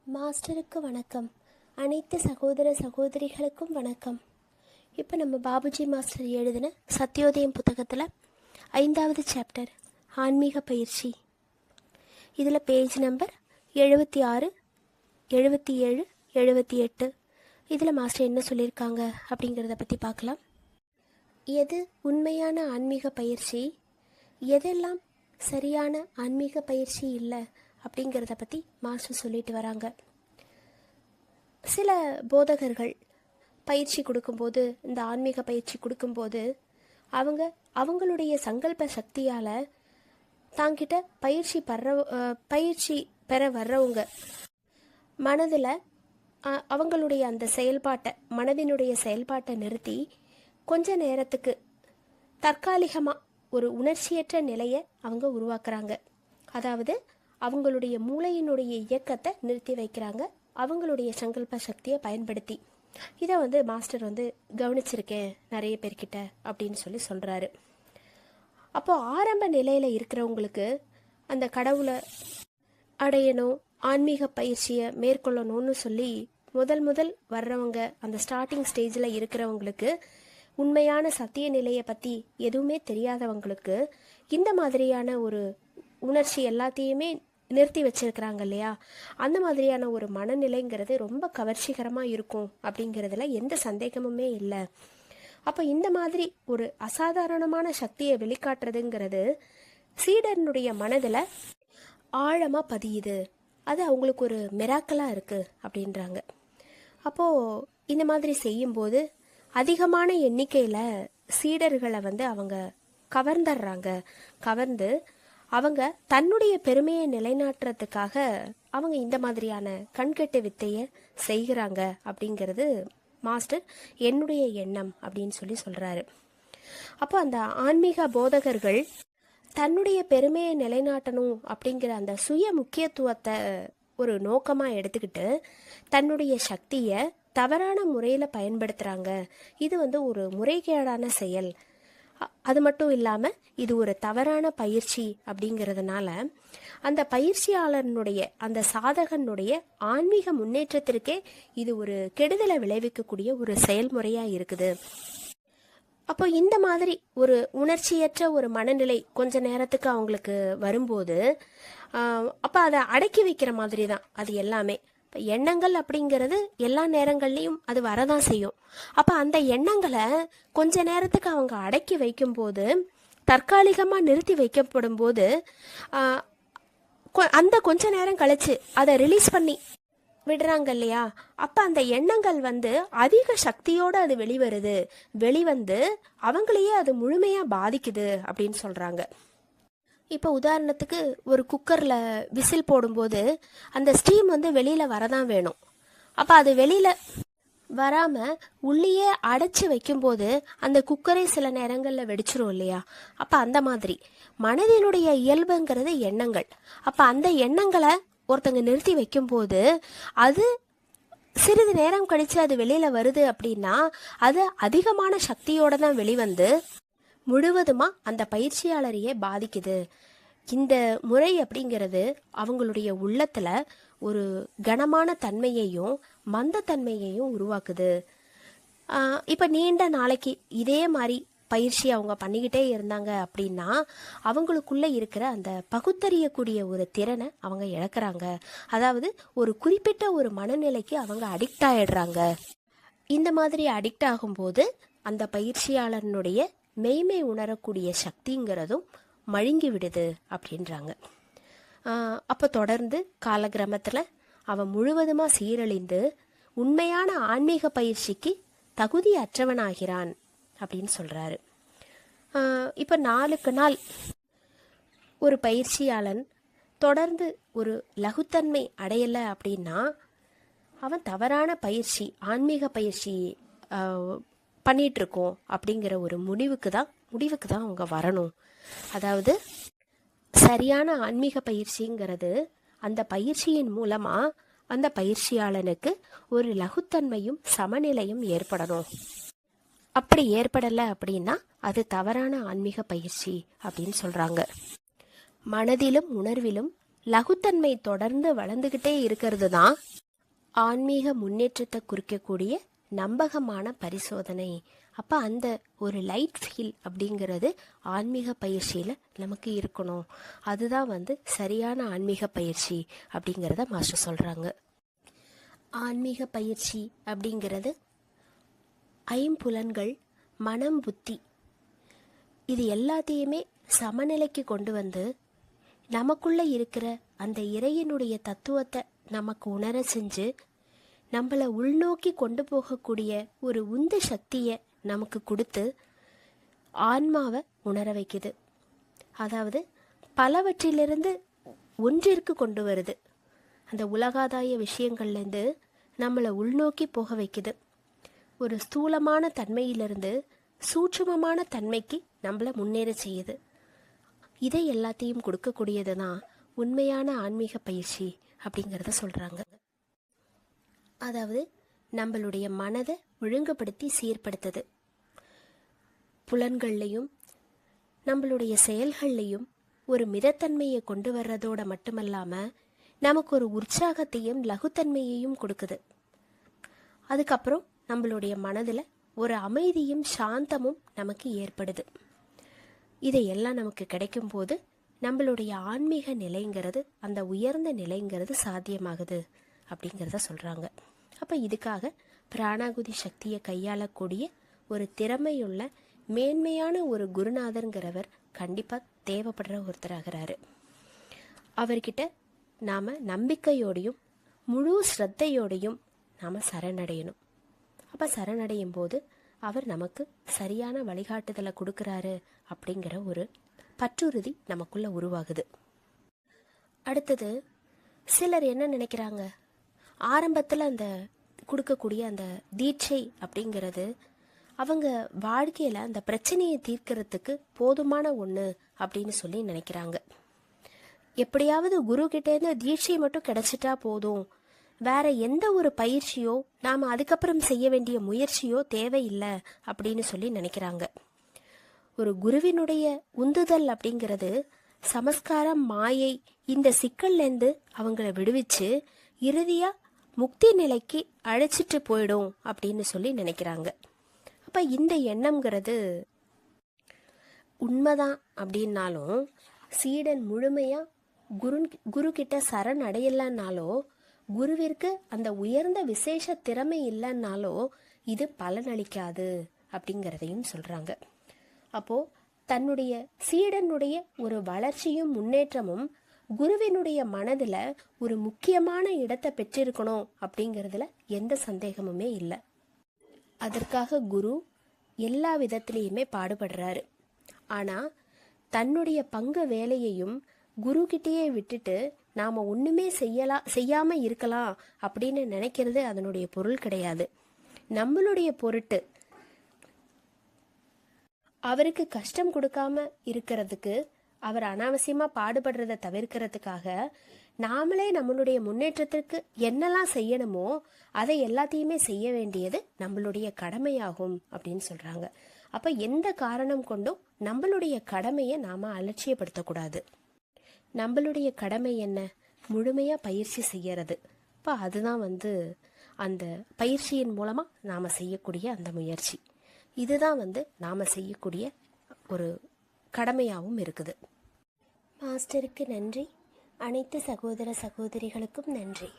மாஸ்டருக்கு வணக்கம். அனைத்து சகோதர சகோதரிகளுக்கும் வணக்கம். இப்போ நம்ம பாபுஜி மாஸ்டர் எழுதின சத்யோதயம் புத்தகத்தில் 5வது சாப்டர் ஆன்மீக பயிற்சி. இதில் பேஜ் நம்பர் 76, 77, 78. இதில் மாஸ்டர் என்ன சொல்லியிருக்காங்க அப்படிங்கிறத பற்றி பார்க்கலாம். எது உண்மையான ஆன்மீக பயிற்சி, எதெல்லாம் சரியான ஆன்மீக பயிற்சி இல்லை அப்படிங்கிறத பற்றி மாஸ்டர் சொல்லிட்டு வராங்க. சில போதகர்கள் பயிற்சி கொடுக்கும்போது, இந்த ஆன்மீக பயிற்சி கொடுக்கும்போது அவங்களுடைய சங்கல்ப சக்தியால் தாங்கிட்ட பயிற்சி பெற வர்றவங்க மனதில் அவங்களுடைய அந்த மனதினுடைய செயல்பாட்டை நிறுத்தி கொஞ்ச நேரத்துக்கு தற்காலிகமாக ஒரு உணர்ச்சியற்ற நிலையை அவங்க உருவாக்குறாங்க. அதாவது அவங்களுடைய மூளையினுடைய இயக்கத்தை நிறுத்தி வைக்கிறாங்க, அவங்களுடைய சங்கல்ப சக்தியை பயன்படுத்தி. இதை மாஸ்டர் கவனிச்சிருக்கேன் நிறைய பேர்கிட்ட அப்படின்னு சொல்கிறாரு. அப்போது ஆரம்ப நிலையில் இருக்கிறவங்களுக்கு அந்த கடவுளை அடையணும், ஆன்மீக பயிற்சியை மேற்கொள்ளணும்னு சொல்லி முதல் வர்றவங்க, அந்த ஸ்டார்டிங் ஸ்டேஜில் இருக்கிறவங்களுக்கு, உண்மையான சத்திய நிலையை பற்றி எதுவுமே தெரியாதவங்களுக்கு இந்த மாதிரியான ஒரு உணர்ச்சி எல்லாத்தையுமே நிறுத்தி வச்சிருக்கிறாங்க இல்லையா, அந்த மாதிரியான ஒரு மனநிலைங்கிறது ரொம்ப கவர்ச்சிகரமாக இருக்கும் அப்படிங்கிறதுல எந்த சந்தேகமுமே இல்லை. அப்போ இந்த மாதிரி ஒரு அசாதாரணமான சக்தியை வெளிக்காட்டுறதுங்கிறது சீடனுடைய மனதில் ஆழமாக பதியுது. அது அவங்களுக்கு ஒரு மிராக்கலாக இருக்குது அப்படின்றாங்க. அப்போது இந்த மாதிரி செய்யும்போது அதிகமான எண்ணிக்கையில் சீடர்களை அவங்க கவர்ந்து அவங்க தன்னுடைய பெருமையை நிலைநாட்டுறதுக்காக அவங்க இந்த மாதிரியான கண்கெட்டு வித்தையை செய்கிறாங்க அப்படிங்கிறது மாஸ்டர் என்னுடைய எண்ணம் அப்படின்னு சொல்கிறாரு. அப்போ அந்த ஆன்மீக போதகர்கள் தன்னுடைய பெருமையை நிலைநாட்டணும் அப்படிங்கிற அந்த சுய முக்கியத்துவத்தை ஒரு நோக்கமாக எடுத்துக்கிட்டு தன்னுடைய சக்தியை தவறான முறையில் பயன்படுத்துகிறாங்க. இது ஒரு முறைகேடான செயல். அது மட்டும் இல்லாமல் இது ஒரு தவறான பயிற்சி அப்படிங்கிறதுனால அந்த பயிற்சியாளனுடைய, அந்த சாதகனுடைய ஆன்மீக முன்னேற்றத்திற்கே இது ஒரு கெடுதலை விளைவிக்கக்கூடிய ஒரு செயல்முறையாக இருக்குது. அப்போ இந்த மாதிரி ஒரு உணர்ச்சியற்ற ஒரு மனநிலை கொஞ்ச நேரத்துக்கு அவங்களுக்கு வரும்போது அப்போ அதை அடக்கி வைக்கிற மாதிரி தான் அது எல்லாமே. இப்போ எண்ணங்கள் அப்படிங்கிறது எல்லா நேரங்கள்லையும் அது வரதான் செய்யும். அப்போ அந்த எண்ணங்களை கொஞ்ச நேரத்துக்கு அவங்க அடக்கி வைக்கும்போது, தற்காலிகமாக நிறுத்தி வைக்கப்படும் போது அந்த கொஞ்ச நேரம் கழிச்சு அதை ரிலீஸ் பண்ணி விடுறாங்க இல்லையா, அப்போ அந்த எண்ணங்கள் அதிக சக்தியோடு அது வெளிவந்து அவங்களையே அது முழுமையாக பாதிக்குது அப்படின்னு சொல்கிறாங்க. இப்போ உதாரணத்துக்கு ஒரு குக்கரில் விசில் போடும்போது அந்த ஸ்டீம் வெளியில் வரதான் வேணும். அப்போ அது வெளியில் வராமல் உள்ளேயே அடைச்சி வைக்கும்போது அந்த குக்கரே சில நேரங்களில் வெடிச்சிரும் இல்லையா. அப்போ அந்த மாதிரி மனதினுடைய இயல்புங்கிறது எண்ணங்கள். அப்போ அந்த எண்ணங்களை ஒருத்தங்க நிறுத்தி வைக்கும்போது அது சிறிது நேரம் கழித்து அது வெளியில் வருது அப்படின்னா அது அதிகமான சக்தியோடு தான் வெளிவந்து முழுவதுமாக அந்த பயிற்சியாளரையே பாதிக்குது. இந்த முறை அப்படிங்கிறது அவங்களுடைய உள்ளத்தில் ஒரு கனமான தன்மையையும் மந்தத்தன்மையையும் உருவாக்குது. இப்போ நீண்ட நாளைக்கு இதே மாதிரி பயிற்சி அவங்க பண்ணிக்கிட்டே இருந்தாங்க அப்படின்னா அவங்களுக்குள்ளே இருக்கிற அந்த பகுத்தறியக்கூடிய ஒரு திறனை அவங்க இழக்கிறாங்க. அதாவது ஒரு குறிப்பிட்ட ஒரு மனநிலைக்கு அவங்க அடிக்ட் ஆகிடுறாங்க. இந்த மாதிரி அடிக்ட் ஆகும்போது அந்த பயிற்சியாளனுடைய மெய்மை உணரக்கூடிய சக்திங்கிறதும் மழுங்கி விடுது அப்படின்றாங்க. அப்போ தொடர்ந்து காலக்கிரமத்தில் அவன் முழுவதுமாக சீரழிந்து உண்மையான ஆன்மீக பயிற்சிக்கு தகுதி அற்றவனாகிறான் அப்படின்னு சொல்கிறாரு. இப்போ நாளுக்கு நாள் ஒரு பயிற்சியாளன் தொடர்ந்து ஒரு லகுத்தன்மை அடையலை அப்படின்னா அவன் தவறான பயிற்சி, ஆன்மீக பயிற்சி பண்ணிகிட்ருக்கோம் அப்படிங்கிற ஒரு முடிவுக்கு தான் அவங்க வரணும். அதாவது சரியான ஆன்மீக பயிற்சிங்கிறது அந்த பயிற்சியின் மூலமாக அந்த பயிற்சியாளனுக்கு ஒரு லகுத்தன்மையும் சமநிலையும் ஏற்படணும். அப்படி ஏற்படலை அப்படின்னா அது தவறான ஆன்மீக பயிற்சி அப்படின்னு சொல்கிறாங்க. மனதிலும் உணர்விலும் லகுத்தன்மை தொடர்ந்து வளர்ந்துக்கிட்டே இருக்கிறது தான் ஆன்மீக முன்னேற்றத்தை குறிக்கக்கூடிய நம்பகமான பரிசோதனை. அப்போ அந்த ஒரு லைட் ஃபீல் அப்படிங்கிறது ஆன்மீக பயிற்சியில் நமக்கு இருக்கணும். அதுதான் சரியான ஆன்மீக பயிற்சி அப்படிங்கிறத மாஸ்டர் சொல்கிறாங்க. ஆன்மீக பயிற்சி அப்படிங்கிறது ஐம்புலன்கள், மனம், புத்தி இது எல்லாத்தையுமே சமநிலைக்கு கொண்டு வந்து நமக்குள்ளே இருக்கிற அந்த இறையினுடைய தத்துவத்தை நமக்கு உணர செஞ்சு நம்மளை உள்நோக்கி கொண்டு போகக்கூடிய ஒரு உந்து சக்தியை நமக்கு கொடுத்து ஆன்மாவை உணர வைக்குது. அதாவது பலவற்றிலிருந்து ஒன்றிற்கு கொண்டு வருது. அந்த உலகாதாய விஷயங்கள்லேருந்து நம்மளை உள்நோக்கி போக வைக்குது. ஒரு ஸ்தூலமான தன்மையிலிருந்து சூட்சுமமான தன்மைக்கு நம்மளை முன்னேற செய்யுது. இதை எல்லாத்தையும் கொடுக்கக்கூடியது தான் உண்மையான ஆன்மீக பயிற்சி அப்படிங்கிறத சொல்கிறாங்க. அதாவது நம்மளுடைய மனதை ஒழுங்குபடுத்தி சீர்படுத்துது. புலன்கள்லையும் நம்மளுடைய செயல்கள்லையும் ஒரு மிதத்தன்மையை கொண்டு வர்றதோட மட்டுமல்லாமல் நமக்கு ஒரு உற்சாகத்தையும் லகுத்தன்மையையும் கொடுக்குது. அதுக்கப்புறம் நம்மளுடைய மனதில் ஒரு அமைதியும் சாந்தமும் நமக்கு ஏற்படுது. இதையெல்லாம் நமக்கு கிடைக்கும் போது நம்மளுடைய ஆன்மீக நிலைங்கிறது, அந்த உயர்ந்த நிலைங்கிறது சாத்தியமாகுது அப்படிங்கிறத சொல்கிறாங்க. அப்போ இதுக்காக பிராணாகுதி சக்தியை கையாளக்கூடிய ஒரு திறமையுள்ள மேன்மையான ஒரு குருநாதருங்கிறவர் கண்டிப்பாக தேவைப்படுற ஒருத்தராகிறாரு. அவர்கிட்ட நாம் நம்பிக்கையோடையும் முழு ஸ்ரத்தையோடையும் நாம் சரணடையணும். அப்போ சரணடையும் போது அவர் நமக்கு சரியான வழிகாட்டுதலை கொடுக்குறாரு அப்படிங்கிற ஒரு பற்றுறுதி நமக்குள்ளே உருவாகுது. அடுத்தது சிலர் என்ன நினைக்கிறாங்க, ஆரம்பத்தில் அந்த கொடுக்கக்கூடிய அந்த தீட்சை அப்படிங்கிறது அவங்க வாழ்க்கையில் அந்த பிரச்சனையை தீர்க்கறதுக்கு போதுமான ஒன்று அப்படின்னு சொல்லி நினைக்கிறாங்க. எப்படியாவது குரு கிட்டேருந்து தீட்சை மட்டும் கிடைச்சிட்டா போதும், வேற எந்த ஒரு பயிற்சியோ நாம் அதுக்கப்புறம் செய்ய வேண்டிய முயற்சியோ தேவையில்லை அப்படின்னு சொல்லி நினைக்கிறாங்க. ஒரு குருவினுடைய உந்துதல் அப்படிங்கிறது சமஸ்காரம், மாயை இந்த சிக்கல்லேருந்து அவங்கள விடுவிச்சு இறுதியாக முக்தி நிலைக்கு அழைச்சிட்டு போயிடும் அப்படின்னு சொல்லி நினைக்கிறாங்க. அப்போ இந்த எண்ணம்ங்கிறது உண்மைதான் அப்படின்னாலும், சீடன் முழுமையாக குரு கிட்ட சரண் அடையலைன்னாலோ, குருவிற்கு அந்த உயர்ந்த விசேஷ திறமை இல்லைன்னாலோ இது பலனளிக்காது அப்படிங்கிறதையும் சொல்கிறாங்க. அப்போது தன்னுடைய சீடனுடைய ஒரு வளர்ச்சியும் முன்னேற்றமும் குருவினுடைய மனதில் ஒரு முக்கியமான இடத்தை பெற்றிருக்கணும் அப்படிங்கிறதுல எந்த சந்தேகமுமே இல்லை. அதற்காக குரு எல்லா விதத்திலையுமே பாடுபடுறாரு. ஆனால் தன்னுடைய பங்கு வேலையையும் குருக்கிட்டேயே விட்டுட்டு நாம் ஒன்றுமே செய்யாமல் இருக்கலாம் அப்படின்னு நினைக்கிறது அதனுடைய பொருள் கிடையாது. நம்மளுடைய பொருட்டு அவருக்கு கஷ்டம் கொடுக்காம இருக்கிறதுக்கு, அவர் அனாவசியமாக பாடுபடுறதை தவிர்க்கிறதுக்காக நாமளே நம்மளுடைய முன்னேற்றத்திற்கு என்னெல்லாம் செய்யணுமோ அதை எல்லாத்தையுமே செய்ய வேண்டியது நம்மளுடைய கடமையாகும் அப்படின்னு சொல்கிறாங்க. அப்போ எந்த காரணம் கொண்டும் நம்மளுடைய கடமையை நாம் அலட்சியப்படுத்தக்கூடாது. நம்மளுடைய கடமை என்ன? முழுமையாக பயிற்சி செய்யறது. இப்போ அதுதான் அந்த பயிற்சியின் மூலமாக நாம் செய்யக்கூடிய அந்த முயற்சி. இதுதான் நாம் செய்யக்கூடிய ஒரு கடமையாகவும் இருக்குது. மாஸ்டருக்கு நன்றி. அனைத்து சகோதர சகோதரிகளுக்கும் நன்றி.